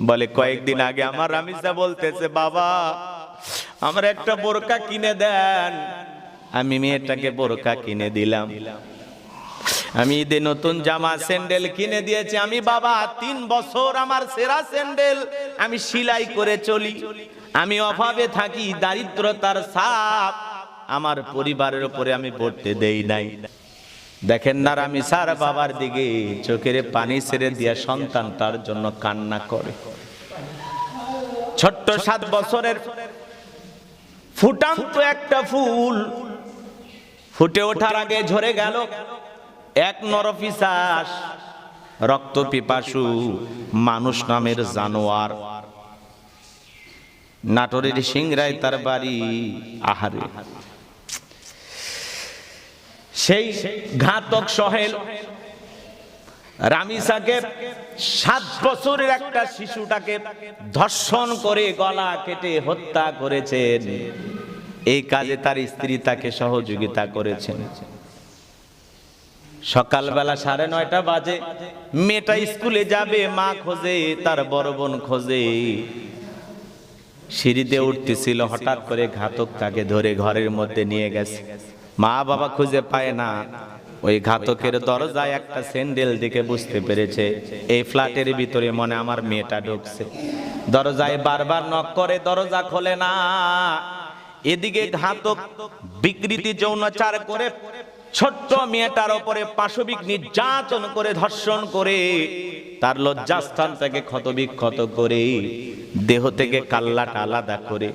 বলে কয়েকদিন আগে আমার রামিসা বলতেছে, বাবা আমার একটা বোরকা কিনে দেন। আমি মেয়েটাকে বোরকা কিনে দিলাম। আমি ঈদে নতুন জামা স্যান্ডেল কিনে দিয়েছি। আমি বাবা 3 বছর আমার সেরা স্যান্ডেল আমি সেলাই করে চলি। আমি অভাবে থাকি, দারিদ্রতার ছাপ আমার পরিবারের উপরে আমি পড়তে দেই নাই। দেখেন না রামিসার বাবার দিকে চোখের পানি ছেড়ে দিয়া সন্তান তার জন্য কান্না করে। ছোট্ট 7 বছরের ফুটান্ত একটা ফুল ফুটে ওঠার আগে ঝরে গেল এক নরপিশাচ, রক্ত পিপাসু মানুষ নামের জানোয়ার। নাটোরের সিংড়ায় তার বাড়ি। আহারে, সেই ঘাতক সোহেল রামিসাকে 7 বছরের একটা শিশুটাকে ধর্ষণ করে গলা কেটে হত্যা করেছেন। এই কাজে তার স্ত্রী তাকে সহযোগিতা করেছেন। সকালবেলা 9:30 বাজে মেয়েটা স্কুলে যাবে, মা খোঁজে, তার বড় বোন খোঁজে। সিঁড়িতে উঠতেছিল, হঠাৎ করে ঘাতক তাকে ধরে ঘরের মধ্যে নিয়ে গেছে। মা বাবা খুঁজে পায় না। ওই ঘাতকের দরজায় একটা স্যান্ডেল দেখে বুঝতে পেরেছে এই ফ্ল্যাটের ভিতরে মনে আমার মেয়েটা ঢুকছে। দরজায় বারবার নক করে, দরজা খোলে না। এদিকে ঘাতক বিকৃতি যৌনাচার করে ছোট্ট মেয়েটার উপরে পাশবিক নির্যাতন করে, ধর্ষণ করে, তার লজ্জাস্থান থেকে ক্ষতবিক্ষত করে, দেহ থেকে কাল্লাটা আলাদা করে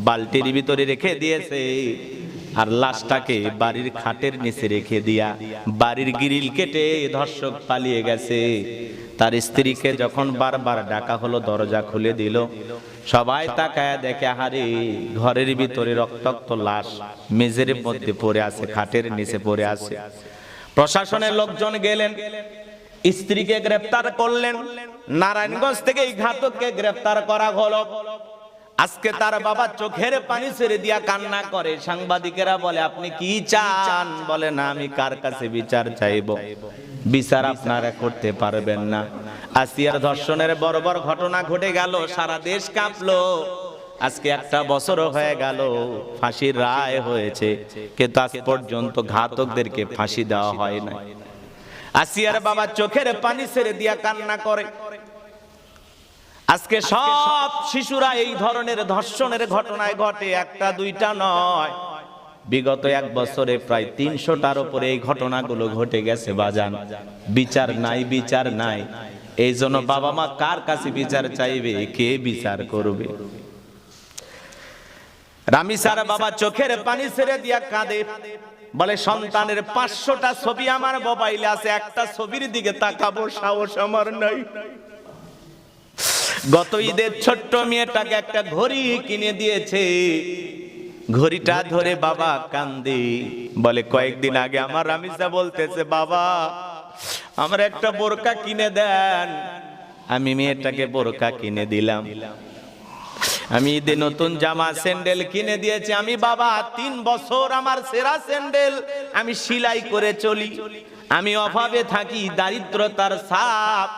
বালতির ভিতরে রেখে দিয়েছে। আর লাশটাকে বাড়ির খাটের নিচে রেখে দিয়া বাড়ির গ্রিল কেটে ধর্ষক পালিয়ে গেছে। তার স্ত্রীকে যখন বারবার ডাকা হলো, দরজা খুলে দিল। সবাই তাকায় দেখে, আহারে, ঘরের ভিতরে রক্তাক্ত লাশ মেঝের মধ্যে পড়ে আছে, খাটের নিচে পড়ে আছে। প্রশাসনের লোকজন গেলেন, স্ত্রীকে গ্রেফতার করলেন। নারায়ণগঞ্জ থেকে এই ঘাতককে গ্রেফতার করা হলো। আজকে তার বাবা চোখের পানি ছেড়ে দিয়া কান্না করে। সাংবাদিকেরা বলে, আপনি কি চান? বলে, না, আমি কার কাছে বিচার চাইব? বিচার আপনারা করতে পারবেন না। আসিয়ার ধর্ষণের বড় বড় ঘটনা ঘটে গেল, সারা দেশ কাঁপলো। আজকে 1 বছরও হয়ে গেল, ফাঁসির রায় হয়েছে, কিন্তু আজ পর্যন্ত ঘাতকদেরকে ফাঁসি দেওয়া হয় না। আসিয়ার বাবা চোখের পানি ছেড়ে দিয়া কান্না করে। আজকে সব শিশুরা এই ধরনের ধর্ষণের ঘটনায় ঘটে, 1-2টা নয়। বিগত 1 বছরে প্রায় 300টার উপরে এই ঘটনাগুলো ঘটে গেছে বাজান। বিচার নাই, বিচার নাই। এই জন্য বাবা মা কার কাছে বিচার চাইবে? কে বিচার করবে? রামিসার বাবা চোখের পানি ছেড়ে দিয়া কাঁদে, বলে, সন্তানের 500টা ছবি আমার মোবাইলে আছে, একটা ছবির দিকে তাকাবো সাহস আমার নাই। গত ঈদের ছোট্ট মেয়েটাকে একটা ঘড়ি কিনে দিয়েছে। ঘড়িটা ধরে বাবা কান্দে, বলে, কয়েকদিন আগে আমার রামিসা বলতেছে, বাবা আমার একটা বোরকা কিনে দেন। আমি মেয়েটাকে বোরকা কিনে দিলাম। আমি ঈদে নতুন জামা স্যান্ডেল কিনে দিয়েছি। আমি বাবা 3 বছর আমার সেরা স্যান্ডেল আমি সেলাই করে চলি। আমি অভাবে থাকি, দারিদ্রতার ছাপ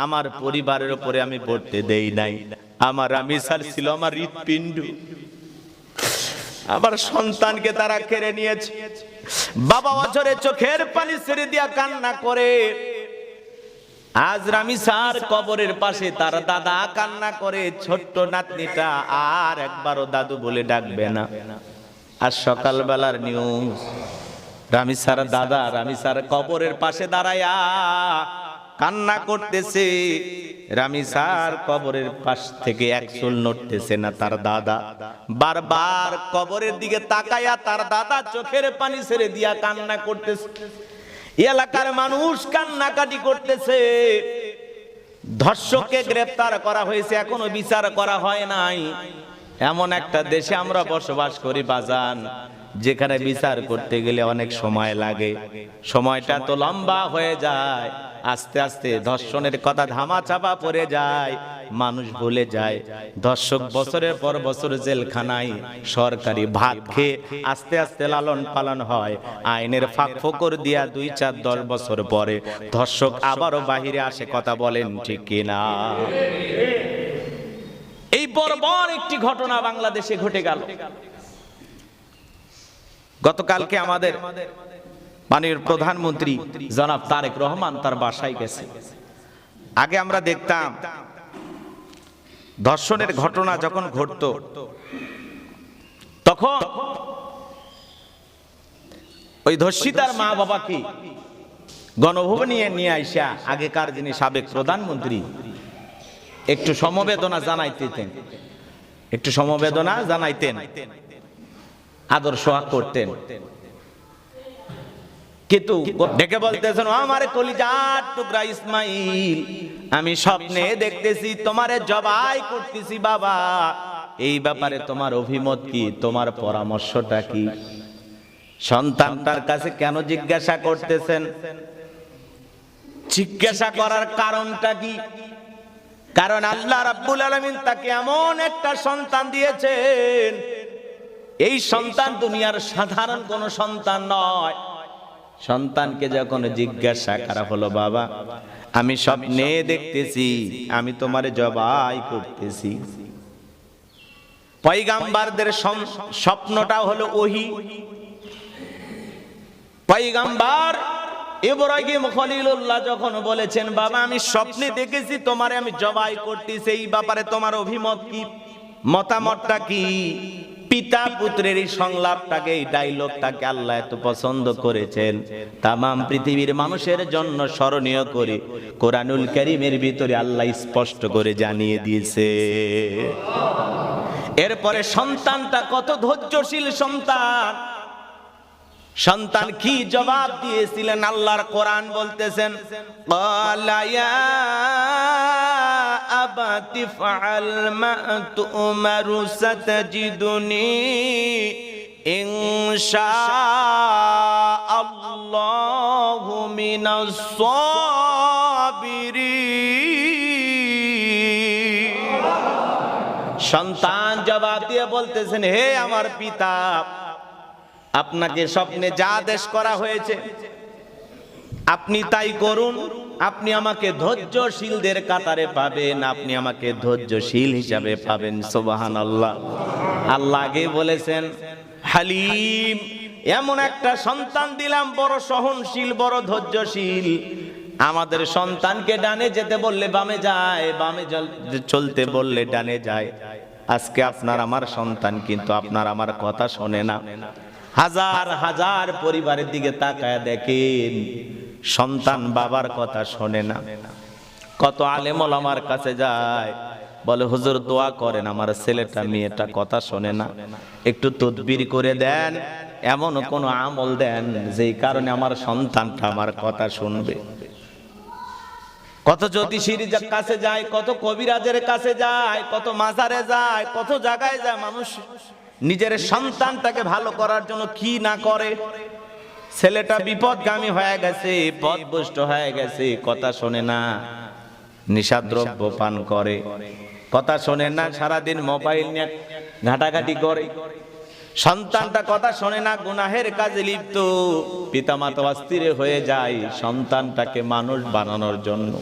আমার পরিবারের উপরে আমি পড়তে দেই নাই। আমার রামিসার ছিল আমার হৃৎপিণ্ড, আমার সন্তানকে তারা কেড়ে নিয়েছে। বাবা অঝরে চোখের পানি ছেড়ে দিয়া কান্না করে। আজ রামিসার কবরের পাশে তার দাদা কান্না করে। ছোট্ট নাতনিটা আর একবারও দাদু বলে ডাকবে না। আর সকালবেলার নিউজ, রামিসার দাদা রামিসার কবরের পাশে দাঁড়ায়া কান্না করতেছে। রামিসার কবরের পাশ থেকে এক চুল নড়তেছে না তার দাদা। বারবার কবরের দিকে তাকায়া তার দাদা চোখের পানি ছেড়ে দিয়া কান্না করতেছে। এলাকার মানুষ কান্নাকাটি করতেছে। ধর্ষককে গ্রেফতার করা হয়েছে, এখনো বিচার করা হয় নাই। এমন একটা দেশে আমরা বসবাস করি বাজান, যেখানে বিচার করতে গেলে অনেক সময় লাগে। সময়টা তো লম্বা হয়ে যায়। আস্তে আস্তে ধর্ষণের কথা ধামাচাপা পড়ে যায়, মানুষ ভুলে যায়। ধর্ষক বছরের পর বছর জেলখানায় সরকারি ভাত খেয়ে আস্তে আস্তে লালন পালন হয়। আইনের ফাঁক ফোকর দিয়া 2-4-10 বছর পরে ধর্ষক আবারও বাহিরে আসে। কথা বলেন ঠিক কিনা? পরপর একটি ঘটনা বাংলাদেশে ঘটে গেল। গতকালকে আমাদের মাননীয় প্রধানমন্ত্রী জনাব তারেক রহমান তার বাসায় গেছে। আগে আমরা দেখতাম ধর্ষণের ঘটনা যখন ঘটতো তখন ওই ধর্ষিতার মা বাবাকে গণভবনে নিয়ে আইসা আগেকার যিনি সাবেক প্রধানমন্ত্রী একটু সমবেদনা জানাইতেন, আদর সোহাগ করতেন। কিন্তু ডেকে বলতেছেন, আমারে কলিজার টুকরা ইসমাইল, আমি স্বপ্নে দেখতেছি তোমারে জবাই করতেছি বাবা, এই ব্যাপারে তোমার অভিমত কি, তোমার পরামর্শটা কি? সন্তানটার কাছে কেন জিজ্ঞাসা করতেছেন? জিজ্ঞাসা করার কারণটা কি? কারণ আল্লাহ রাব্বুল আলামিন তাকে এমন একটা সন্তান দিয়েছেন, এই সন্তান দুনিয়ার সাধারণ কোন সন্তান নয়। সন্তানকে যখন জিজ্ঞাসা করা হলো, বাবা আমি স্বপ্নে দেখতেছি আমি তোমারে জবাই করতেছি। পয়গাম্বারদের স্বপ্নটা হলো ওহী। পয়গাম্বার ইব্রাহিম খলিলুল্লাহ যখন বলেছেন, বাবা আমি স্বপ্নে দেখেছি তোমারে আমি জবাই করতেছি, এই ব্যাপারে তোমার অভিমত কি, মতামতটা কি? পিতা পুত্রের এই সংলাপটাকে, এই ডায়লগটাকে আল্লাহ এত পছন্দ করেছেন, তামাম পৃথিবীর মানুষের জন্য স্মরণীয় করে কোরআনুল কারীমের ভিতরে আল্লাহ স্পষ্ট করে জানিয়ে দিয়েছে। এরপরে সন্তানটা কত ধৈর্যশীল সন্তান, সন্তান কি জবাব দিয়েছিলেন আল্লাহর কোরআন বলতেছেন, ক্বালা ইয়া আবাতি ফাআল মা তু'মারু সাতাজিদুনি ইনশাআল্লাহু মিনাস সাবিরিন। সন্তান জবাব দিয়ে বলতেছেন, হে আমার পিতা, আপনাকে স্বপ্নে যা আদেশ করা হয়েছে আপনি তাই করুন, আপনি আমাকে ধৈর্যশীলদের কাতারে পাবেন, আপনি আমাকে ধৈর্যশীল হিসাবে পাবেন। সুবহানাল্লাহ। আল্লাহ আগে বলেছেন হালিম, এমন একটা সন্তান দিলাম বড় সহনশীল, বড় ধৈর্যশীল। আমাদের সন্তানকে ডানে যেতে বললে বামে যায়, বামে চলতে বললে ডানে যায়। আজকে আপনার আমার সন্তান কিন্তু আপনার আমার কথা শোনে না। হাজার হাজার পরিবারের দিকে তাকায় দেখেন, সন্তান বাবার কথা শোনে না। কত আলেম ওলামার কাছে যায়, বলে হুজুর দোয়া করেন আমার ছেলেটা মেয়েটা কথা শোনে না, একটু তদবির করে দেন, এমন কোন আমল দেন যেই কারণে আমার সন্তানটা আমার কথা শুনবে। কত জ্যোতিষীর কাছে যায়, কত কবিরাজের কাছে যায়, কত মাজারে যায়, কত জায়গায় যায়। মানুষ নিজের সন্তানটাকে ভালো করার জন্য কি না করে। ছেলেটা বিপদগামী হয়ে গেছে, পথভ্রষ্ট হয়ে গেছে, কথা শোনে না, নিশাদ্রব্য পান করে, কথা শোনে না, সারাদিন মোবাইল নিয়ে ঘাটাঘাটি করে। সন্তানটা কথা শোনে না, গুনাহের কাজে লিপ্ত। পিতামাতা অস্থির হয়ে যায় সন্তানটাকে মানুষ বানানোর জন্য।